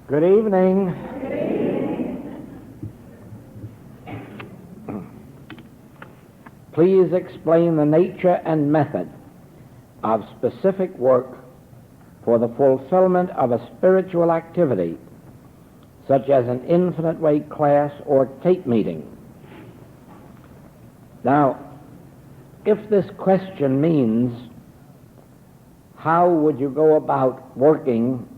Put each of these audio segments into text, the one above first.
Good evening. Please explain the nature and method of specific work for the fulfillment of a spiritual activity, such as an infinite way class or tape meeting. Now, if this question means how would you go about working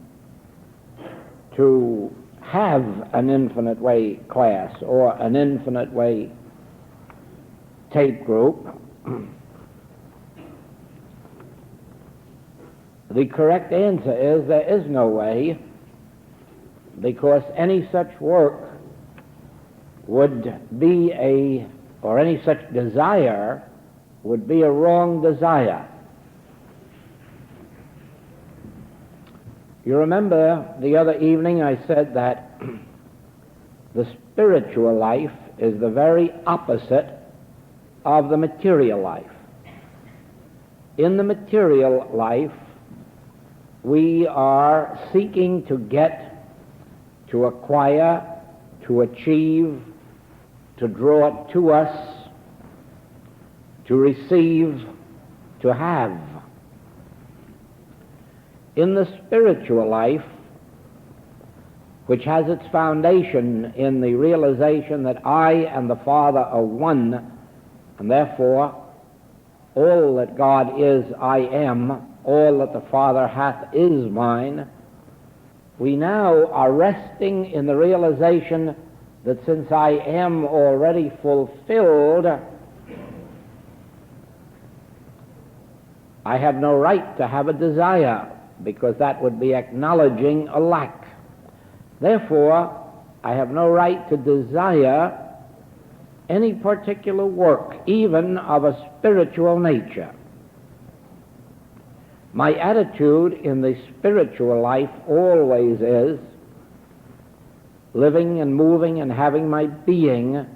to have an infinite way class or an infinite way tape group, the correct answer is there is no way, because any such work would be or any such desire would be a wrong desire. You remember the other evening I said that the spiritual life is the very opposite of the material life. In the material life, we are seeking to get, to acquire, to achieve, to draw it to us, to receive, to have. In the spiritual life, which has its foundation in the realization that I and the Father are one, and therefore all that God is, I am, all that the Father hath is mine, we now are resting in the realization that since I am already fulfilled, I have no right to have a desire, because that would be acknowledging a lack. Therefore, I have no right to desire any particular work, even of a spiritual nature. My attitude in the spiritual life always is living and moving and having my being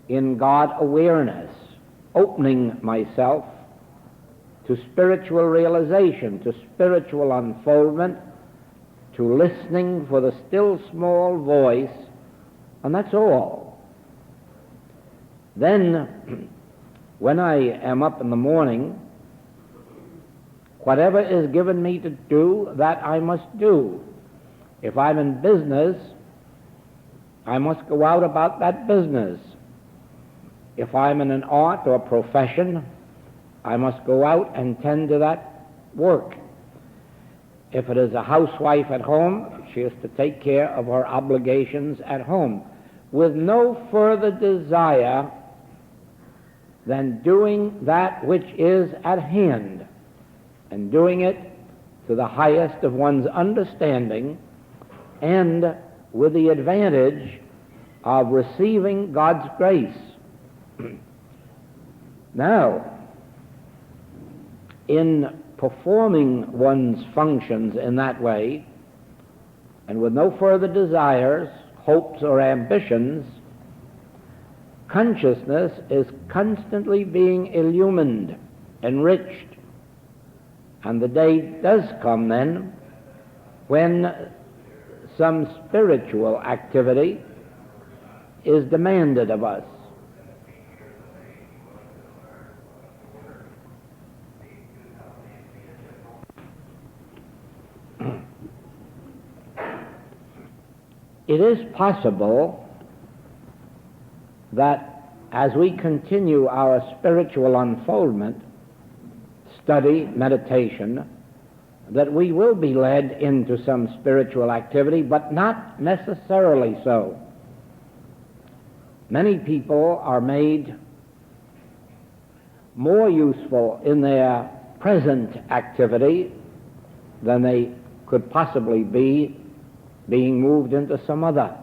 in God awareness, opening myself to spiritual realization, to spiritual unfoldment, to listening for the still small voice, and that's all. Then, when I am up in the morning, whatever is given me to do, that I must do. If I'm in business, I must go out about that business. If I'm in an art or profession, I must go out and tend to that work. If it is a housewife at home, she is to take care of her obligations at home, with no further desire than doing that which is at hand, and doing it to the highest of one's understanding, and with the advantage of receiving God's grace. Now, in performing one's functions in that way, and with no further desires, hopes, or ambitions, consciousness is constantly being illumined, enriched, and the day does come then when some spiritual activity is demanded of us. It is possible that as we continue our spiritual unfoldment, study, meditation, that we will be led into some spiritual activity, but not necessarily so. Many people are made more useful in their present activity than they could possibly be being moved into some other.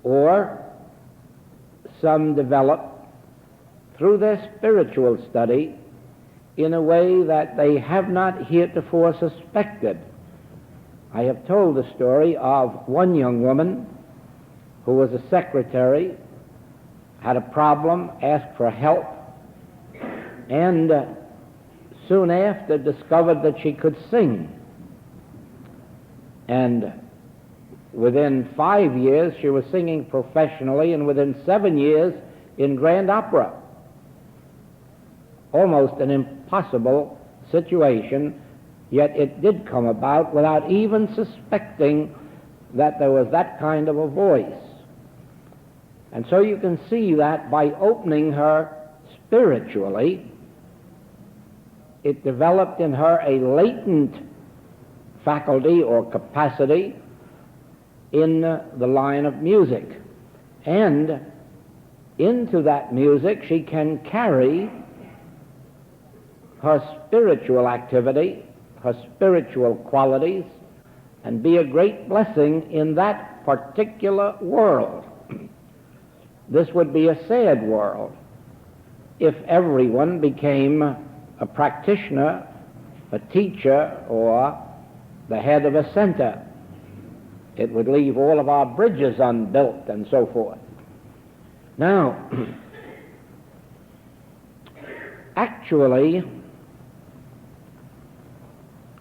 Or some develop through their spiritual study in a way that they have not heretofore suspected. I have told the story of one young woman who was a secretary, had a problem, asked for help, and soon after discovered that she could sing. And within 5 years, she was singing professionally, and within 7 years, in grand opera. Almost an impossible situation, yet it did come about without even suspecting that there was that kind of a voice. And so you can see that by opening her spiritually, it developed in her a latent faculty or capacity in the line of music. And into that music she can carry her spiritual activity, her spiritual qualities, and be a great blessing in that particular world. This would be a sad world if everyone became a practitioner, a teacher, or the head of a center. It would leave all of our bridges unbuilt and so forth. Now, actually,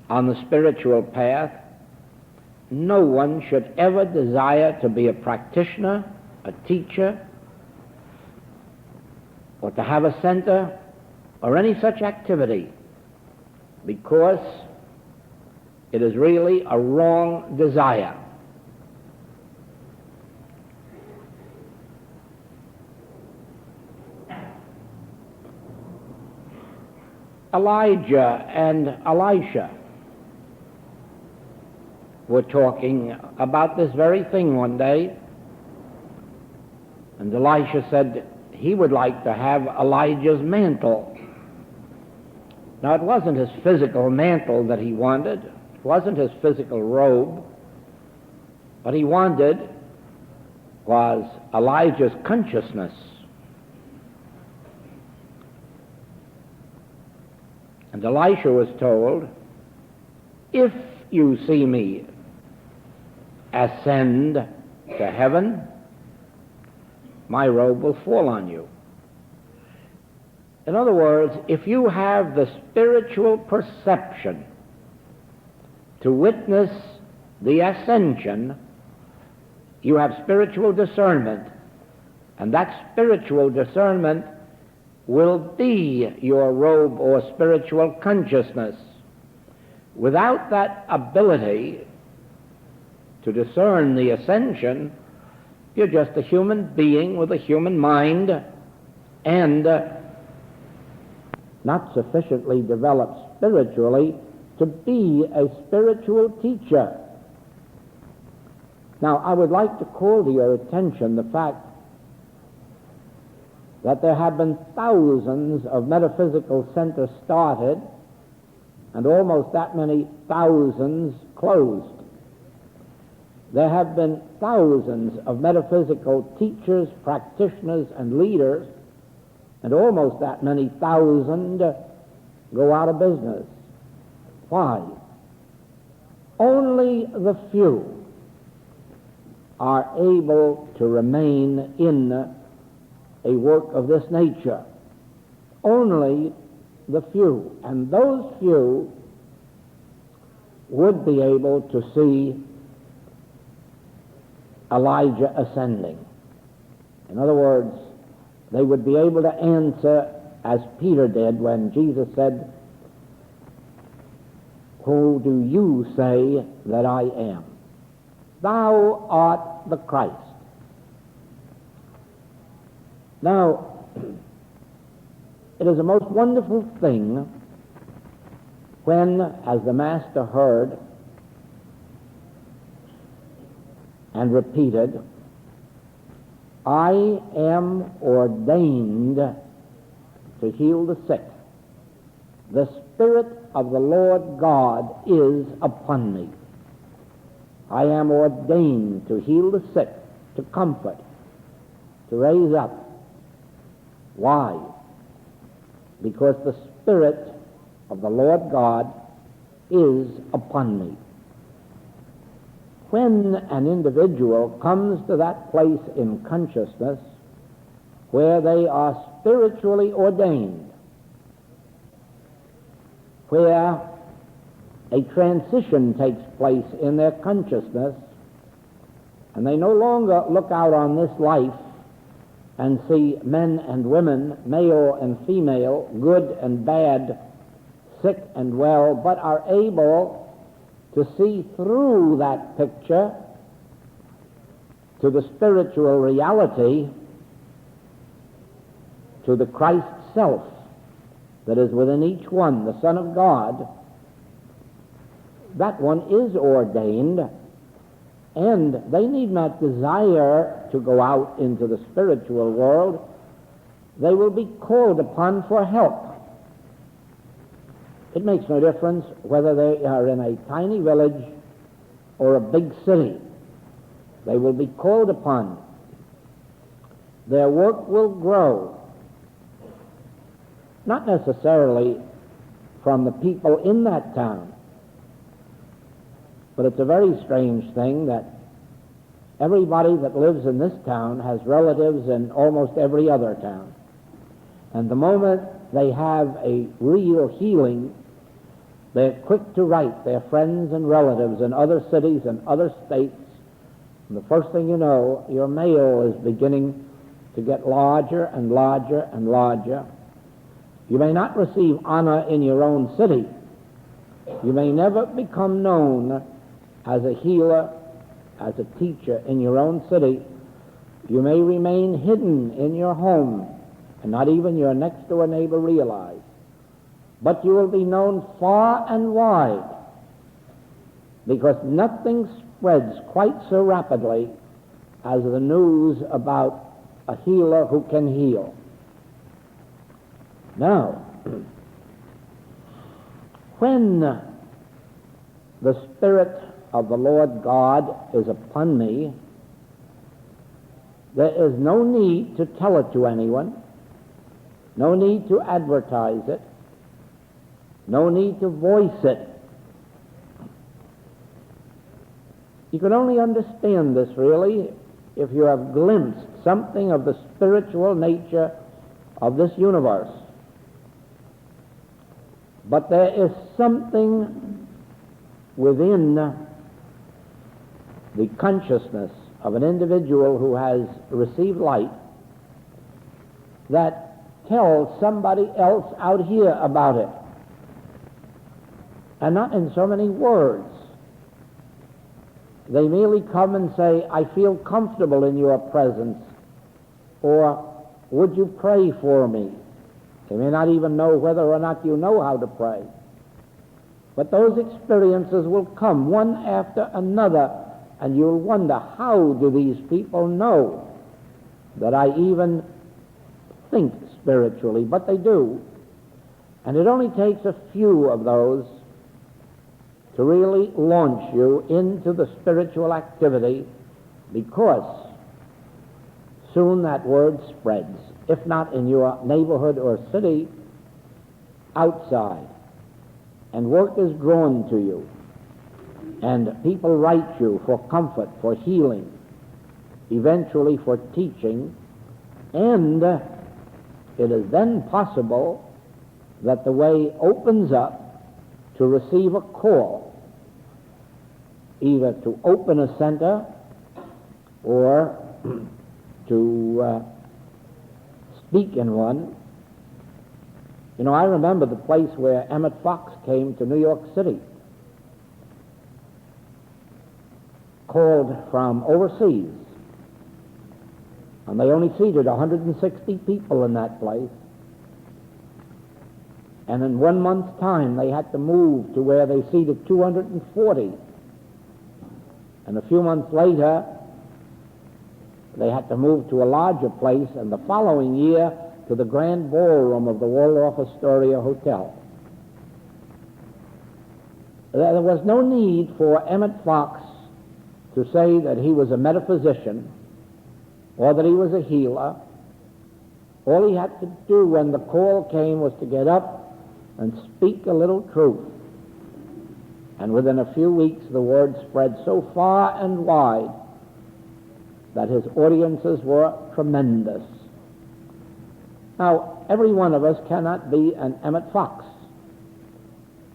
on the spiritual path, no one should ever desire to be a practitioner, a teacher, or to have a center, or any such activity, because it is really a wrong desire. Elijah and Elisha were talking about this very thing one day, and Elisha said he would like to have Elijah's mantle. Now, it wasn't his physical mantle that he wanted, it wasn't his physical robe. What he wanted was Elijah's consciousness. And Elisha was told, if you see me ascend to heaven, my robe will fall on you. In other words, if you have the spiritual perception to witness the ascension, you have spiritual discernment, and that spiritual discernment will be your robe or spiritual consciousness. Without that ability to discern the ascension, you're just a human being with a human mind and not sufficiently developed spiritually to be a spiritual teacher. Now, I would like to call to your attention the fact that there have been thousands of metaphysical centers started and almost that many thousands closed. There have been thousands of metaphysical teachers, practitioners, and leaders, and almost that many thousand go out of business. Why? Only the few are able to remain in a work of this nature. Only the few. And those few would be able to see Elijah ascending. In other words, they would be able to answer as Peter did when Jesus said, "Who do you say that I am?" "Thou art the Christ." Now, it is a most wonderful thing when, as the Master heard and repeated, "I am ordained to heal the sick. The Spirit of the Lord God is upon me. I am ordained to heal the sick, to comfort, to raise up." Why? Because the Spirit of the Lord God is upon me. When an individual comes to that place in consciousness where they are spiritually ordained, where a transition takes place in their consciousness, and they no longer look out on this life and see men and women, male and female, good and bad, sick and well, but are able to see through that picture to the spiritual reality, to the Christ self that is within each one, the Son of God. That one is ordained, and they need not desire to go out into the spiritual world. They will be called upon for help. It makes no difference whether they are in a tiny village or a big city. They will be called upon. Their work will grow, not necessarily from the people in that town, but it's a very strange thing that everybody that lives in this town has relatives in almost every other town. And the moment they have a real healing, they're quick to write their friends and relatives in other cities and other states. And the first thing you know, your mail is beginning to get larger and larger and larger. You may not receive honor in your own city. You may never become known as a healer, as a teacher in your own city. You may remain hidden in your home, and not even your next-door neighbor realize. But you will be known far and wide, because nothing spreads quite so rapidly as the news about a healer who can heal. Now, when the Spirit of the Lord God is upon me, there is no need to tell it to anyone, no need to advertise it, no need to voice it. You can only understand this, really, if you have glimpsed something of the spiritual nature of this universe. But there is something within the consciousness of an individual who has received light that tells somebody else out here about it. And not in so many words. They merely come and say, I feel comfortable in your presence, or would you pray for me? They may not even know whether or not you know how to pray. But those experiences will come one after another, and you'll wonder, how do these people know that I even think spiritually? But they do. And it only takes a few of those to really launch you into the spiritual activity, because soon that word spreads, if not in your neighborhood or city, outside. And work is drawn to you. And people write you for comfort, for healing, eventually for teaching. And it is then possible that the way opens up to receive a call, either to open a center or to speak in one. You know, I remember the place where Emmett Fox came to New York City, called from overseas, and they only seated 160 people in that place. And in 1 month's time, they had to move to where they seated 240. And a few months later, they had to move to a larger place, and the following year to the grand ballroom of the Waldorf Astoria Hotel. There was no need for Emmett Fox to say that he was a metaphysician or that he was a healer. All he had to do when the call came was to get up and speak a little truth. And within a few weeks, the word spread so far and wide that his audiences were tremendous. Now, every one of us cannot be an Emmett Fox.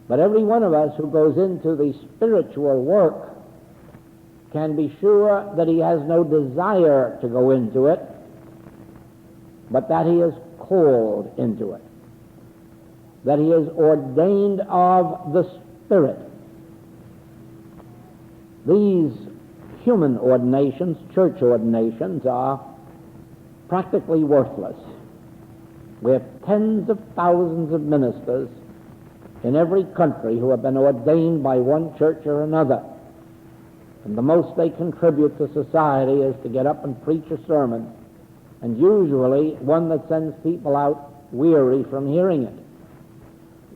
But every one of us who goes into the spiritual work can be sure that he has no desire to go into it, but that he is called into it, that he is ordained of the Spirit. These human ordinations, church ordinations, are practically worthless. We have tens of thousands of ministers in every country who have been ordained by one church or another. And the most they contribute to society is to get up and preach a sermon, and usually one that sends people out weary from hearing it.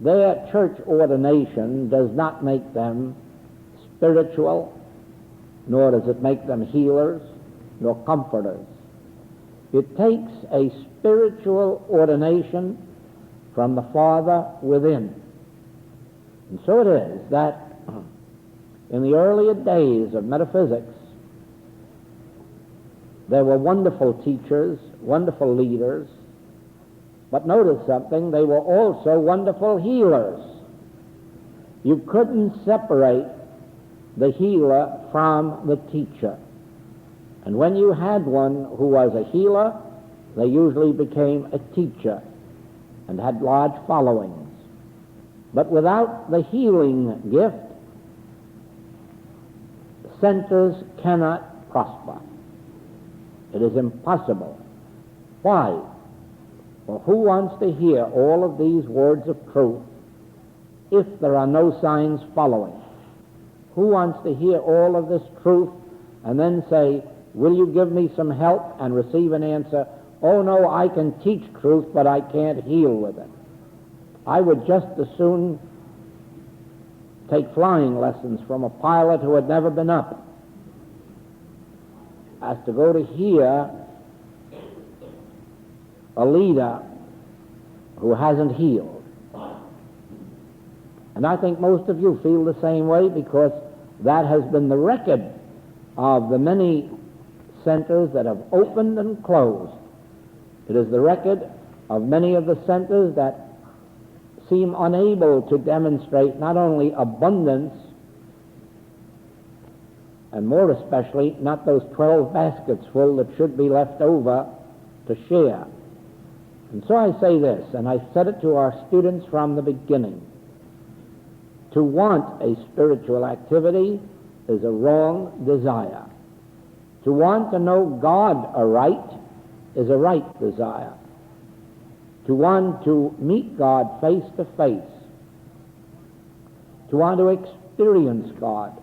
Their church ordination does not make them spiritual, nor does it make them healers, nor comforters. It takes a spiritual ordination from the Father within. And so it is that in the earlier days of metaphysics, there were wonderful teachers, wonderful leaders, but notice something, they were also wonderful healers. You couldn't separate the healer from the teacher. And when you had one who was a healer, they usually became a teacher and had large followings. But without the healing gift, centers cannot prosper. It is impossible. Why? Well, who wants to hear all of these words of truth if there are no signs following? Who wants to hear all of this truth and then say, will you give me some help, and receive an answer, oh no, I can teach truth, but I can't heal with it. I would just as soon take flying lessons from a pilot who had never been up as to go to hear a leader who hasn't healed. And I think most of you feel the same way, because that has been the record of the many centers that have opened and closed. It is the record of many of the centers that seem unable to demonstrate not only abundance, and more especially not those 12 baskets full that should be left over to share. And so I say this, and I said it to our students from the beginning: to want a spiritual activity is a wrong desire. To want to know God aright is a right desire. To want to meet God face to face, to want to experience God,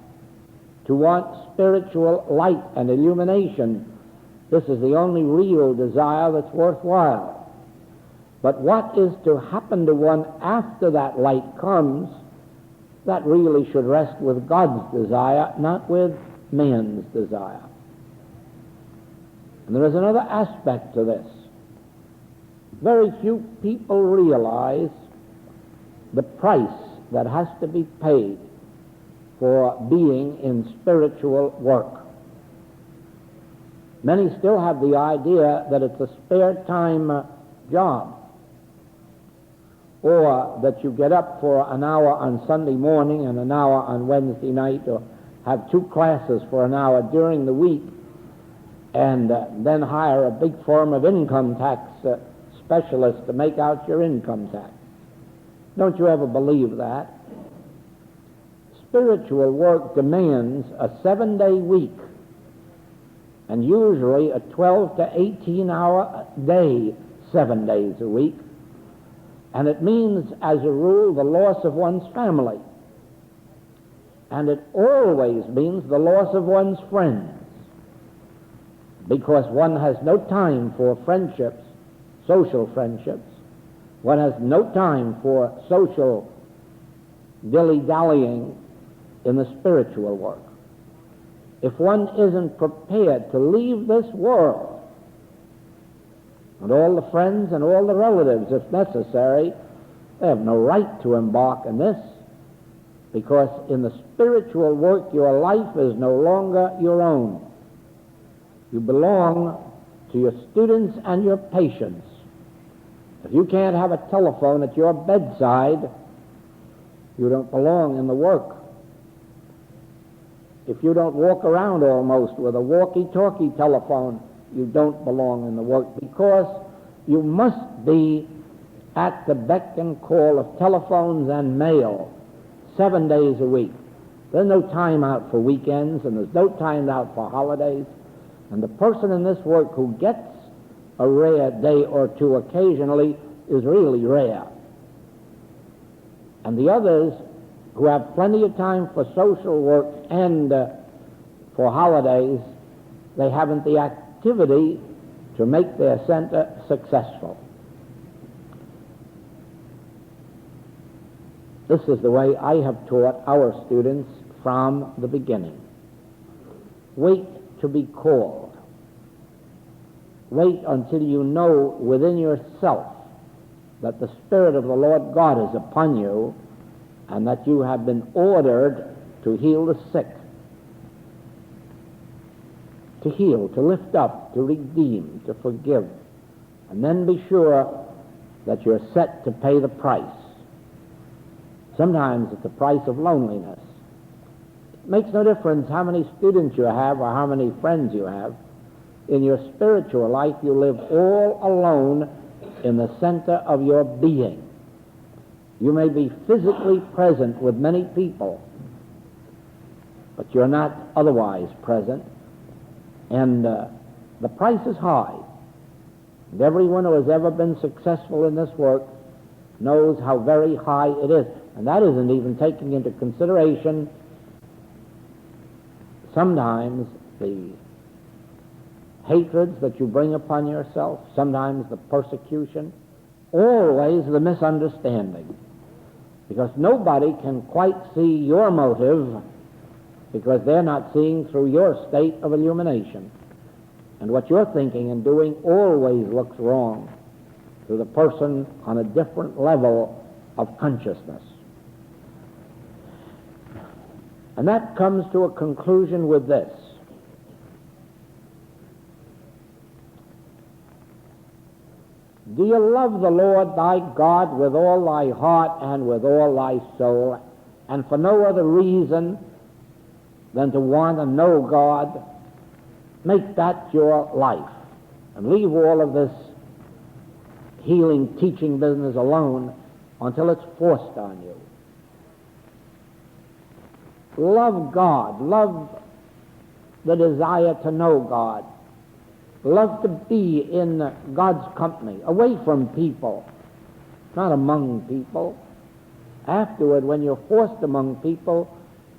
to want spiritual light and illumination, this is the only real desire that's worthwhile. But what is to happen to one after that light comes, that really should rest with God's desire, not with man's desire. And there is another aspect to this. Very few people realize the price that has to be paid for being in spiritual work. Many still have the idea that it's a spare time job, or that you get up for an hour on Sunday morning and an hour on Wednesday night, or have two classes for an hour during the week, and then hire a big firm of income tax specialists to make out your income tax. Don't you ever believe that. Spiritual work demands a 7-day week, and usually a 12 to 18-hour day, 7 days a week. And it means, as a rule, the loss of one's family. And it always means the loss of one's friends, because one has no time for friendships, social friendships. One has no time for social dilly-dallying in the spiritual work. If one isn't prepared to leave this world, and all the friends and all the relatives, if necessary, they have no right to embark in this, because in the spiritual work your life is no longer your own. You belong to your students and your patients. If you can't have a telephone at your bedside, you don't belong in the work. If you don't walk around almost with a walkie-talkie telephone, you don't belong in the work, because you must be at the beck and call of telephones and mail 7 days a week. There's no time out for weekends, and there's no time out for holidays. And the person in this work who gets a rare day or two occasionally is really rare. And the others who have plenty of time for social work and for holidays, they haven't the activity to make their center successful. This is the way I have taught our students from the beginning. Wait to be called. Wait until you know within yourself that the Spirit of the Lord God is upon you, and that you have been ordered to heal the sick, to heal, to lift up, to redeem, to forgive. And then be sure that you're set to pay the price. Sometimes it's the price of loneliness. It makes no difference how many students you have or how many friends you have. In your spiritual life, you live all alone in the center of your being. You may be physically present with many people, but you're not otherwise present. And the price is high. And everyone who has ever been successful in this work knows how very high it is. And that isn't even taking into consideration sometimes the hatreds that you bring upon yourself, sometimes the persecution, always the misunderstanding. Because nobody can quite see your motive, because they're not seeing through your state of illumination. And what you're thinking and doing always looks wrong to the person on a different level of consciousness. And that comes to a conclusion with this. Do you love the Lord thy God with all thy heart and with all thy soul, and for no other reason than to want to know God? Make that your life, and leave all of this healing, teaching business alone until it's forced on you. Love God. Love the desire to know God. Love to be in God's company, away from people, not among people. Afterward, when you're forced among people,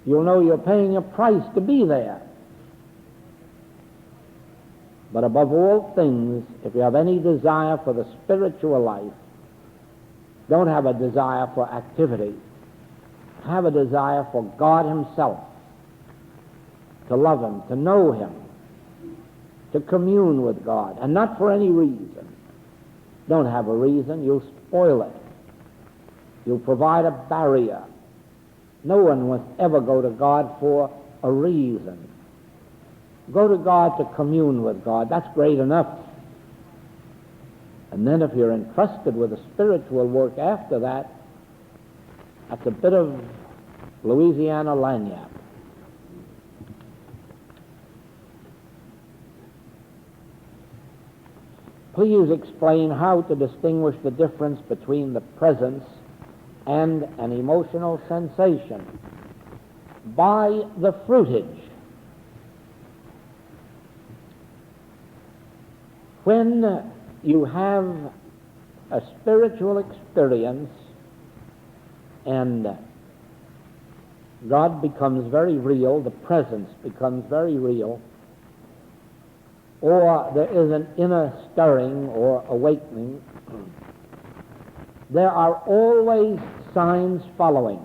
you'll know you're paying a price to be there. But above all things, if you have any desire for the spiritual life, don't have a desire for activity. Have a desire for God Himself, to love Him, to know Him, to commune with God, and not for any reason. Don't have a reason, you'll spoil it. You'll provide a barrier. No one must ever go to God for a reason. Go to God to commune with God. That's great enough. And then if you're entrusted with a spiritual work after that, that's a bit of Louisiana lagniappe. Please explain how to distinguish the difference between the presence and an emotional sensation by the fruitage. When you have a spiritual experience and God becomes very real, the presence becomes very real, or there is an inner stirring or awakening, there are always signs following,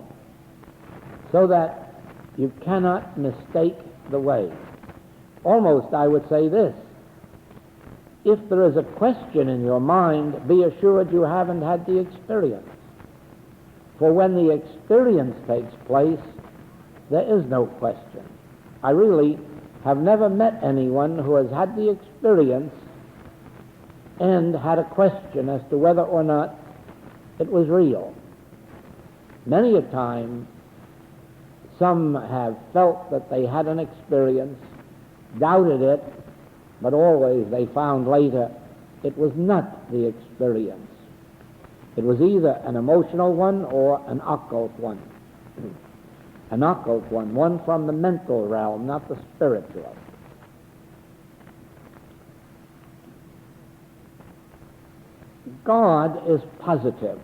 so that you cannot mistake the way. Almost, I would say this: if there is a question in your mind, be assured you haven't had the experience. For when the experience takes place, there is no question. I really have never met anyone who has had the experience and had a question as to whether or not it was real. Many a time, some have felt that they had an experience, doubted it, but always they found later it was not the experience. It was either an emotional one or an occult one. An occult one from the mental realm, not the spiritual. God is positive.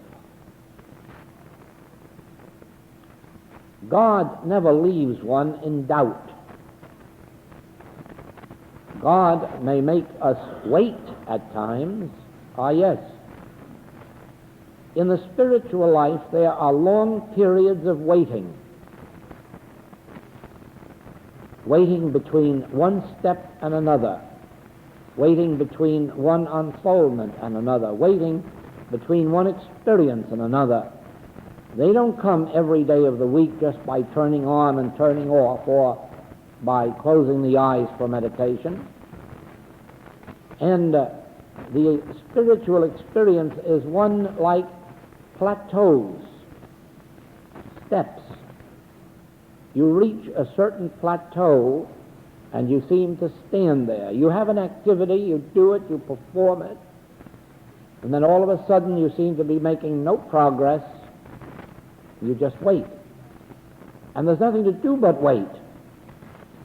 God never leaves one in doubt. God may make us wait at times. Yes. In the spiritual life, there are long periods of waiting. Waiting between one step and another. Waiting between one unfoldment and another. Waiting between one experience and another. They don't come every day of the week just by turning on and turning off or by closing the eyes for meditation. And the spiritual experience is one like plateaus, steps. You reach a certain plateau and you seem to stand there. You have an activity, you do it, you perform it, and then all of a sudden you seem to be making no progress. You just wait. And there's nothing to do but wait.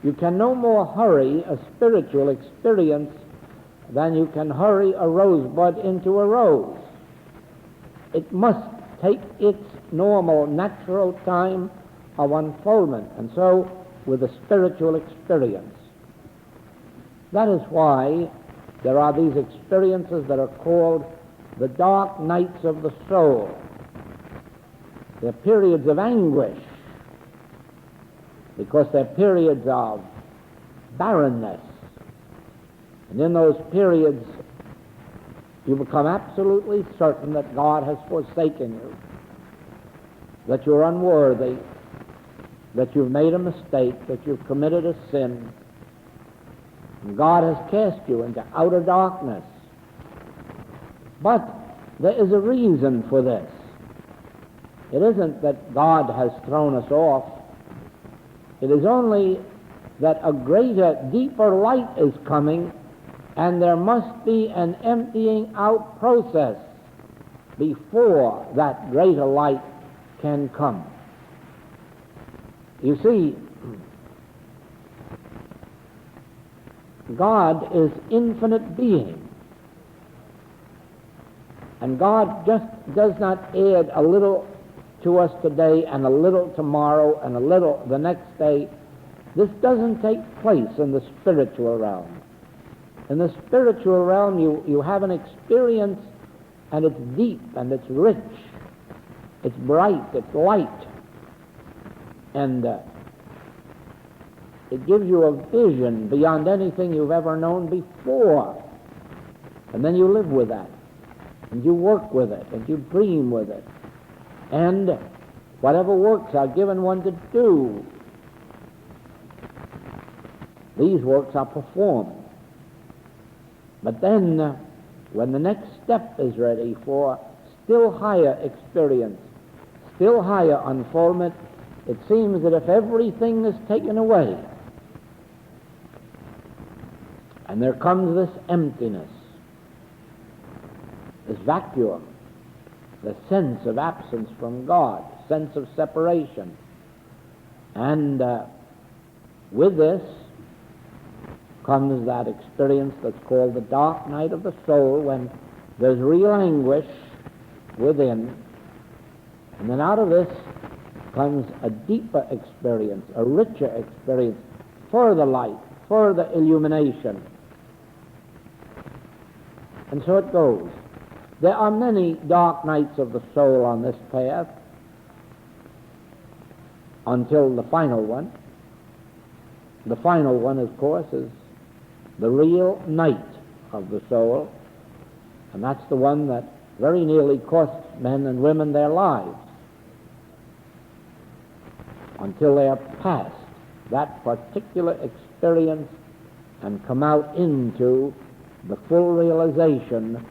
You can no more hurry a spiritual experience than you can hurry a rosebud into a rose. It must take its normal, natural time of unfoldment, and so with a spiritual experience. That is why there are these experiences that are called the dark nights of the soul. They're periods of anguish, because they're periods of barrenness. And in those periods, you become absolutely certain that God has forsaken you, that you're unworthy, that you've made a mistake, that you've committed a sin, and God has cast you into outer darkness. But there is a reason for this. It isn't that God has thrown us off. It is only that a greater, deeper light is coming, and there must be an emptying out process before that greater light can come. You see, God is infinite being. And God just does not add a little to us today and a little tomorrow and a little the next day. This doesn't take place in the spiritual realm. In the spiritual realm, you have an experience, and it's deep and it's rich. It's bright, it's light. And it gives you a vision beyond anything you've ever known before. And then you live with that. And you work with it, and you dream with it. And whatever works are given one to do, these works are performed. But then, when the next step is ready for still higher experience, still higher unfoldment, it seems that if everything is taken away, and there comes this emptiness, this vacuum, the sense of absence from God, sense of separation. And with this comes that experience that's called the dark night of the soul, when there's real anguish within. And then out of this comes a deeper experience, a richer experience, further light, further illumination. And so it goes. There are many dark nights of the soul on this path until the final one. The final one, of course, is the real night of the soul, and that's the one that very nearly costs men and women their lives until they are past that particular experience and come out into the full realization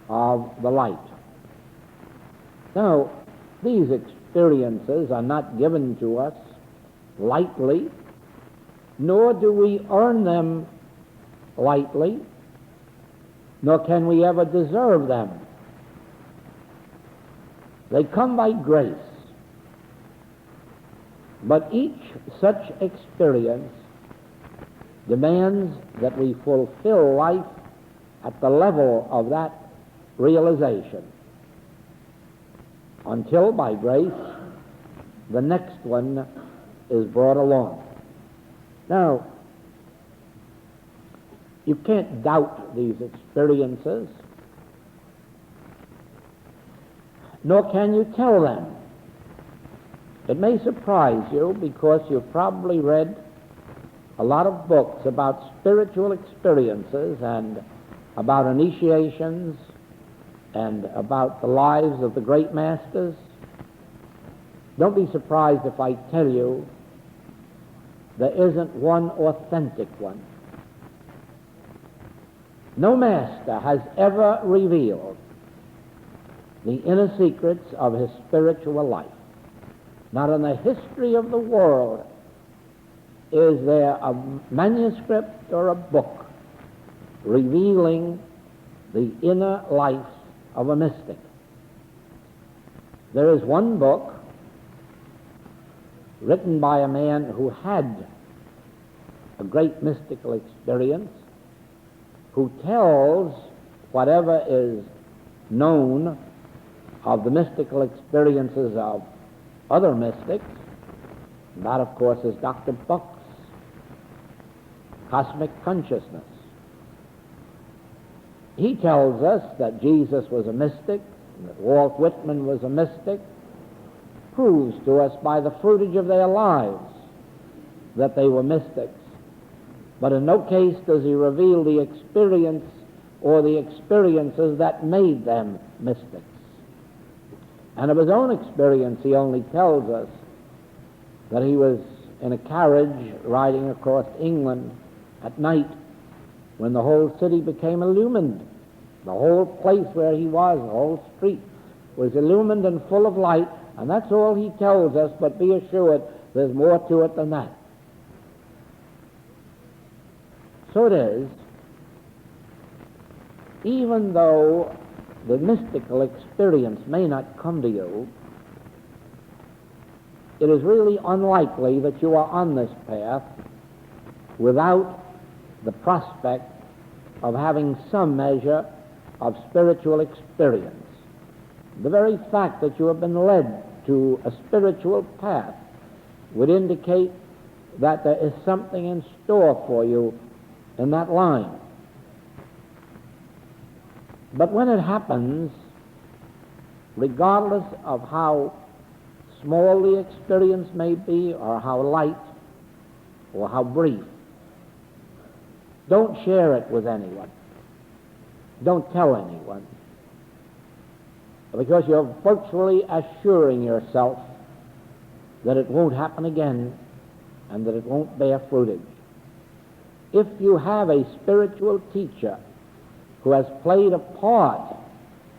of the light. Now, These experiences are not given to us lightly, nor do we earn them lightly, nor can we ever deserve them. They come by grace. But each such experience demands that we fulfill life at the level of that realization, until by grace the next one is brought along. Now, you can't doubt these experiences, nor can you tell them. It may surprise you because you've probably read a lot of books about spiritual experiences and about initiations and about the lives of the great masters. Don't be surprised if I tell you there isn't one authentic one. No master has ever revealed the inner secrets of his spiritual life. Not in the history of the world is there a manuscript or a book revealing the inner life of a mystic. There is one book written by a man who had a great mystical experience, who tells whatever is known of the mystical experiences of other mystics. That, of course, is Dr. Buck's Cosmic Consciousness. He tells us that Jesus was a mystic, that Walt Whitman was a mystic, proves to us by the fruitage of their lives that they were mystics. But in no case does he reveal the experience or the experiences that made them mystics. And of his own experience, he only tells us that he was in a carriage riding across England at night when the whole city became illumined. The whole place where he was, the whole street, was illumined and full of light, and that's all he tells us, but be assured there's more to it than that. So it is, even though the mystical experience may not come to you, it is really unlikely that you are on this path without the prospect of having some measure of spiritual experience. The very fact that you have been led to a spiritual path would indicate that there is something in store for you in that line. But when it happens, regardless of how small the experience may be, or how light, or how brief, don't share it with anyone. Don't tell anyone. Because you're virtually assuring yourself that it won't happen again and that it won't bear fruitage. If you have a spiritual teacher who has played a part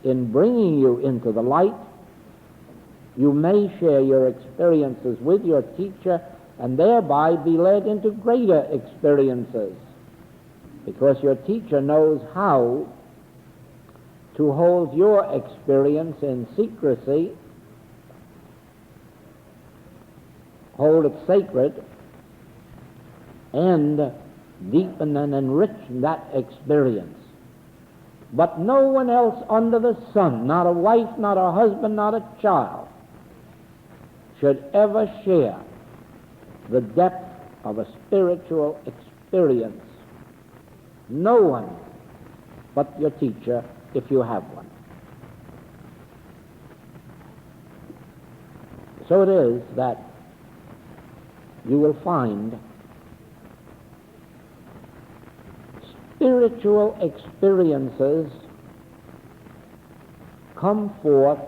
in bringing you into the light, you may share your experiences with your teacher and thereby be led into greater experiences, because your teacher knows how to hold your experience in secrecy, hold it sacred, and deepen and enrich that experience. But no one else under the sun, not a wife, not a husband, not a child, should ever share the depth of a spiritual experience. No one but your teacher, if you have one. So it is that you will find spiritual experiences come forth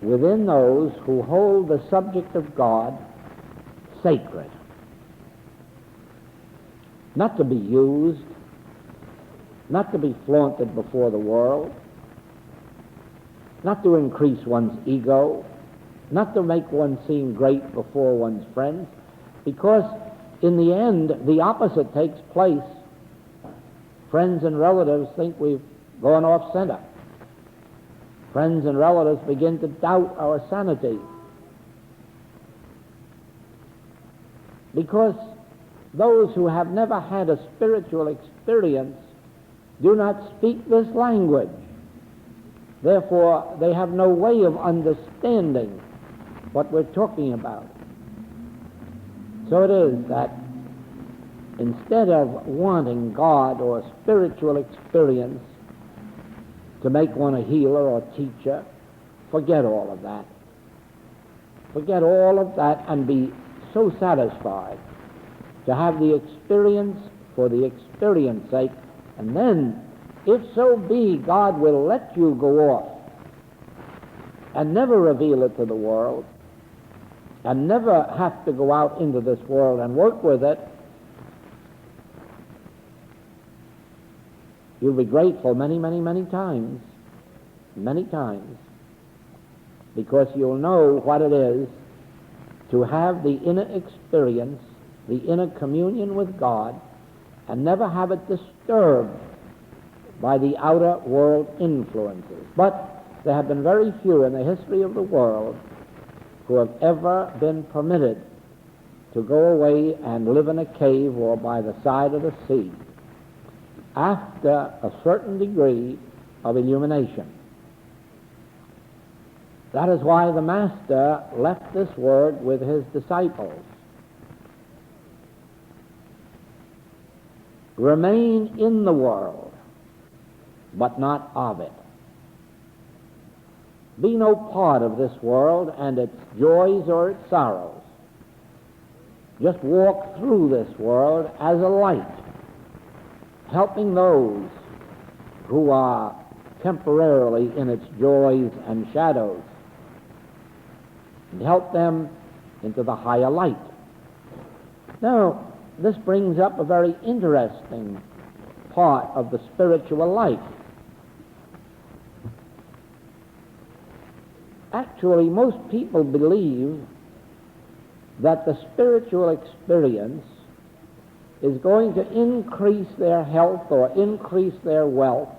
within those who hold the subject of God sacred, not to be used, not to be flaunted before the world, not to increase one's ego, not to make one seem great before one's friends, because in the end, the opposite takes place. Friends and relatives think we've gone off center. Friends and relatives begin to doubt our sanity, because those who have never had a spiritual experience do not speak this language. Therefore, they have no way of understanding what we're talking about. So it is that instead of wanting God or spiritual experience to make one a healer or teacher, forget all of that. Forget all of that and be so satisfied to have the experience for the experience sake, and then, if so be, God will let you go off and never reveal it to the world and never have to go out into this world and work with it. You'll be grateful many, many, many times, because you'll know what it is to have the inner experience, the inner communion with God, and never have it disturbed by the outer world influences. But there have been very few in the history of the world who have ever been permitted to go away and live in a cave or by the side of the sea after a certain degree of illumination. That is why the Master left this word with his disciples. Remain in the world, but not of it. Be no part of this world and its joys or its sorrows. Just walk through this world as a light, helping those who are temporarily in its joys and shadows, and help them into the higher light. Now, this brings up a very interesting part of the spiritual life. Actually, most people believe that the spiritual experience is going to increase their health or increase their wealth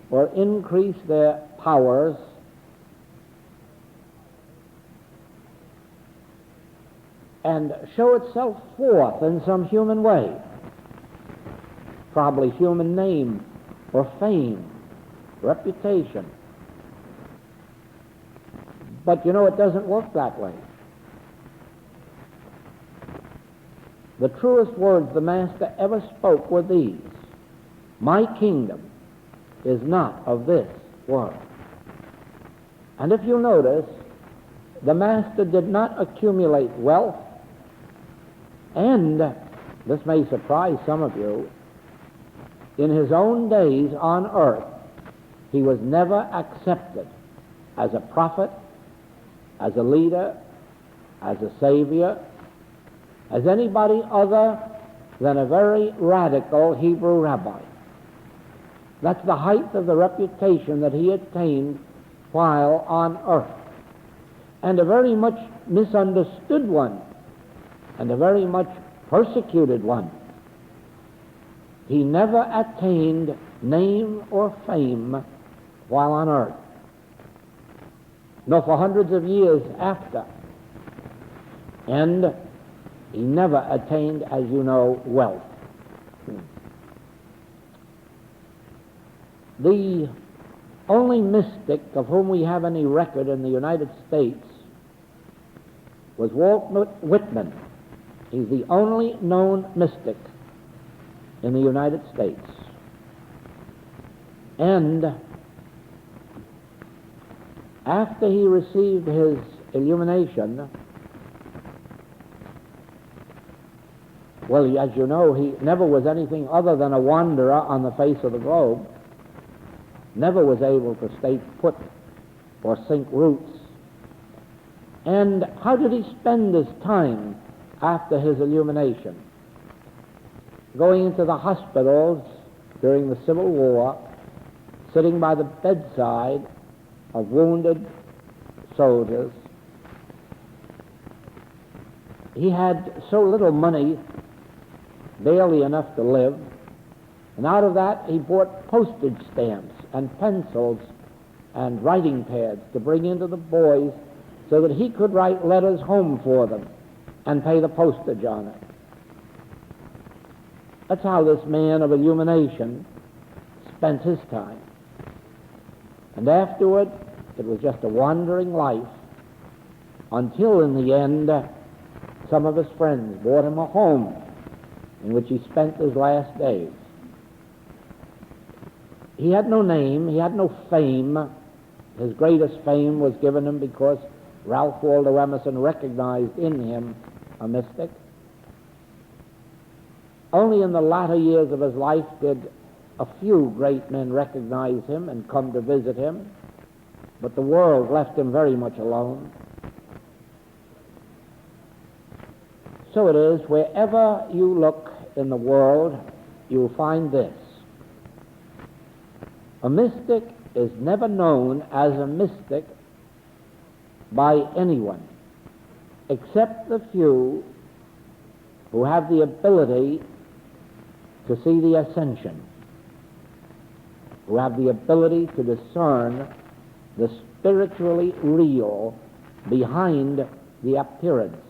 or increase their powers and show itself forth in some human way, probably human name or fame, reputation. But you know, it doesn't work that way. The truest words the Master ever spoke were these: my kingdom is not of this world. And if you notice, the Master did not accumulate wealth, and this may surprise some of you, in his own days on earth, he was never accepted as a prophet, as a leader, as a savior, as anybody other than a very radical Hebrew rabbi. That's the height of the reputation that he attained while on earth, and a very much misunderstood one, and a very much persecuted one. He never attained name or fame while on earth, nor for hundreds of years after. And he never attained, as you know, wealth. The only mystic of whom we have any record in the United States was Walt Whitman. He's the only known mystic in the United States. And after he received his illumination, well, as you know, he never was anything other than a wanderer on the face of the globe, never was able to stay put or sink roots. And how did he spend his time after his illumination? Going into the hospitals during the Civil War, sitting by the bedside of wounded soldiers. He had so little money, barely enough to live, and out of that he bought postage stamps and pencils and writing pads to bring into the boys so that he could write letters home for them and pay the postage on it. That's how this man of illumination spent his time. And afterward, it was just a wandering life until in the end some of his friends bought him a home in which he spent his last days. He had no name, he had no fame. His greatest fame was given him because Ralph Waldo Emerson recognized in him a mystic. Only in the latter years of his life did a few great men recognize him and come to visit him, but the world left him very much alone. So it is, wherever you look in the world, you'll find this. A mystic is never known as a mystic by anyone except the few who have the ability to see the ascension, who have the ability to discern the spiritually real behind the appearance.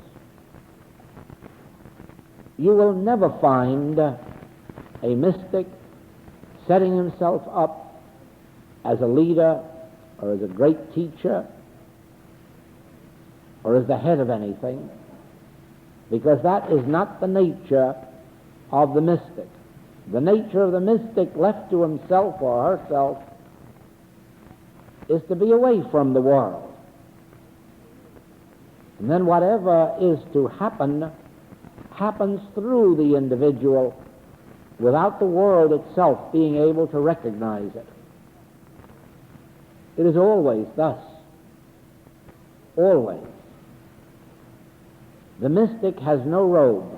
You will never find a mystic setting himself up as a leader or as a great teacher or as the head of anything, because that is not the nature of the mystic. The nature of the mystic left to himself or herself is to be away from the world. And then whatever is to happen happens through the individual without the world itself being able to recognize it. It is always thus. Always. The mystic has no robe.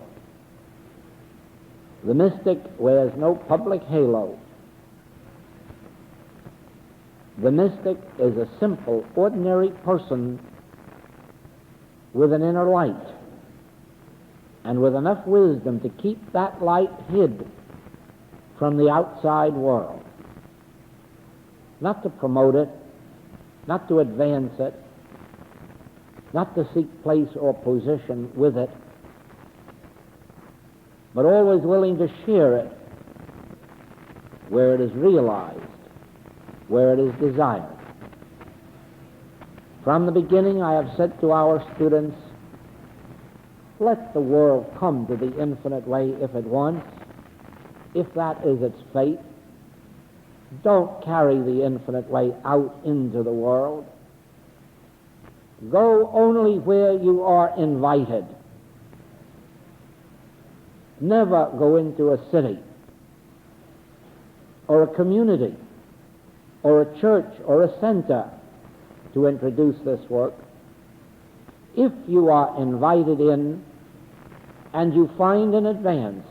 The mystic wears no public halo. The mystic is a simple, ordinary person with an inner light and with enough wisdom to keep that light hid from the outside world. Not to promote it, not to advance it, not to seek place or position with it, but always willing to share it where it is realized, where it is desired. From the beginning, I have said to our students, let the world come to the infinite way if it wants, if that is its fate. Don't carry the infinite way out into the world. Go only where you are invited. Never go into a city or a community or a church or a center to introduce this work. If you are invited in and you find in advance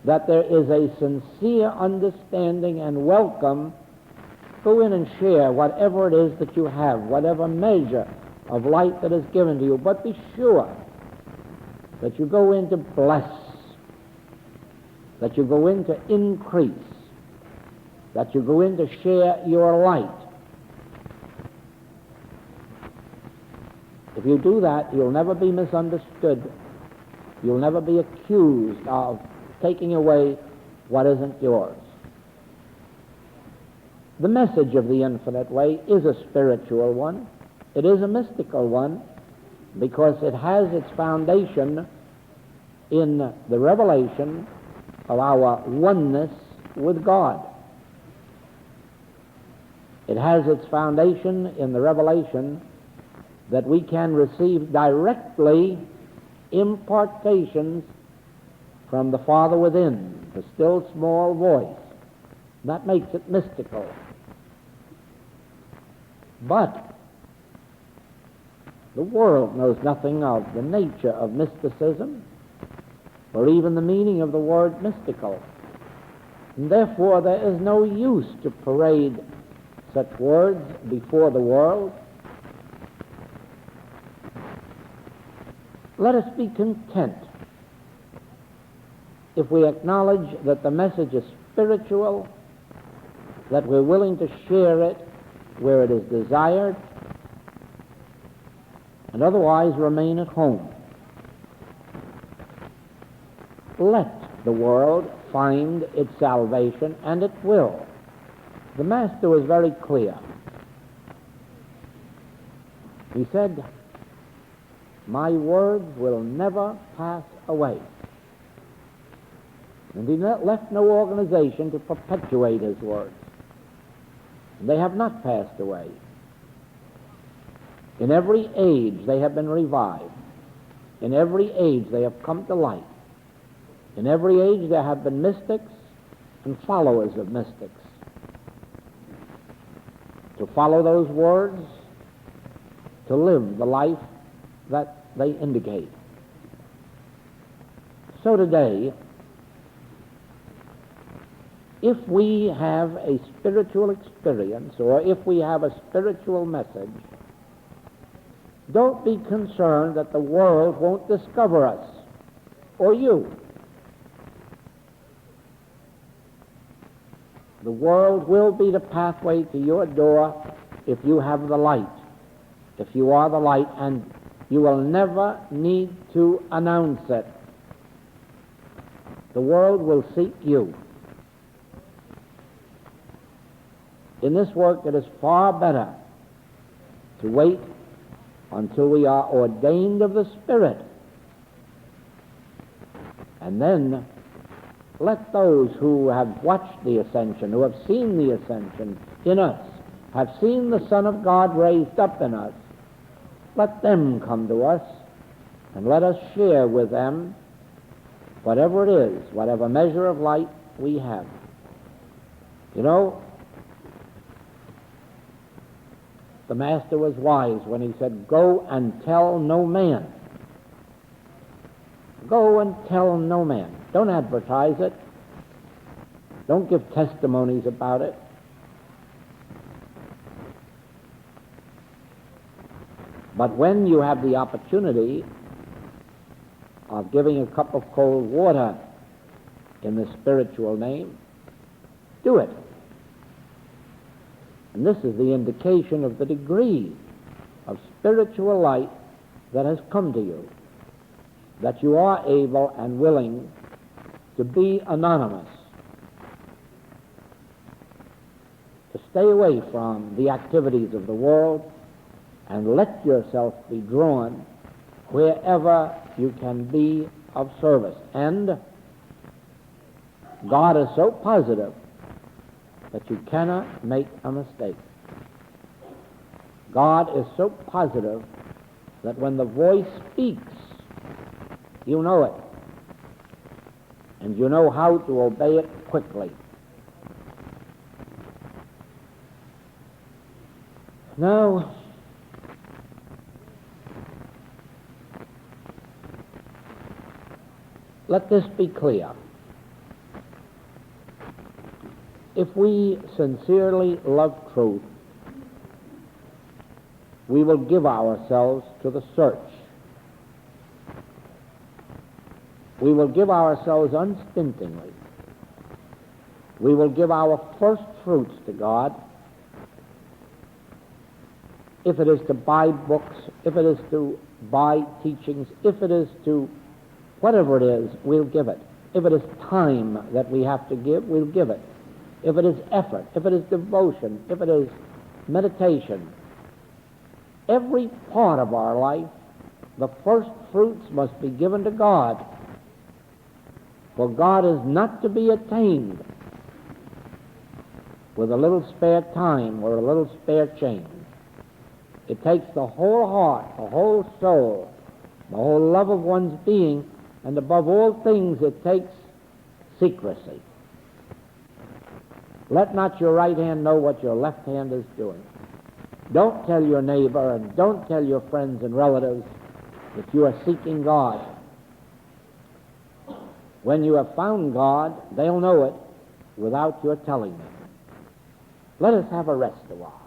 that there is a sincere understanding and welcome, go in and share whatever it is that you have, whatever measure of light that is given to you, but be sure that you go in to bless, that you go in to increase, that you go in to share your light. If you do that, you'll never be misunderstood. You'll never be accused of taking away what isn't yours. The message of the infinite way is a spiritual one. It is a mystical one because it has its foundation in the revelation of our oneness with God. It has its foundation in the revelation that we can receive directly impartations from the Father within, the still small voice. That makes it mystical. But the world knows nothing of the nature of mysticism or even the meaning of the word mystical. And therefore there is no use to parade such words before the world, let us be content if we acknowledge that the message is spiritual, that we're willing to share it where it is desired, and otherwise remain at home. Let the world find its salvation, and it will. The Master was very clear. He said, "My words will never pass away." And he left no organization to perpetuate his words. They have not passed away. In every age they have been revived. In every age they have come to light. In every age there have been mystics and followers of mystics. To follow those words, to live the life that they indicate. So today, if we have a spiritual experience or if we have a spiritual message, don't be concerned that the world won't discover us or you. The world will be the pathway to your door if you have the light, if you are the light, and you will never need to announce it. The world will seek you. In this work, it is far better to wait until we are ordained of the Spirit, and then let those who have watched the ascension, who have seen the ascension in us, have seen the Son of God raised up in us, let them come to us, and let us share with them whatever it is, whatever measure of light we have. You know, the Master was wise when he said, "Go and tell no man." Go and tell no man. Don't advertise it. Don't give testimonies about it. But when you have the opportunity of giving a cup of cold water in the spiritual name, do it. And this is the indication of the degree of spiritual light that has come to you, that you are able and willing to be anonymous, to stay away from the activities of the world and let yourself be drawn wherever you can be of service. And God is so positive that you cannot make a mistake. God is so positive that when the voice speaks, you know it, and you know how to obey it quickly. Now, let this be clear. If we sincerely love truth, we will give ourselves to the search. We will give ourselves unstintingly. We will give our first fruits to God. If it is to buy books, if it is to buy teachings, if it is to whatever it is, we'll give it. If it is time that we have to give, we'll give it. If it is effort, if it is devotion, if it is meditation, every part of our life, the first fruits must be given to God. For God is not to be attained with a little spare time or a little spare change. It takes the whole heart, the whole soul, the whole love of one's being, and above all things it takes secrecy. Let not your right hand know what your left hand is doing. Don't tell your neighbor and don't tell your friends and relatives that you are seeking God. When you have found God, they'll know it without your telling them. Let us have a rest a while.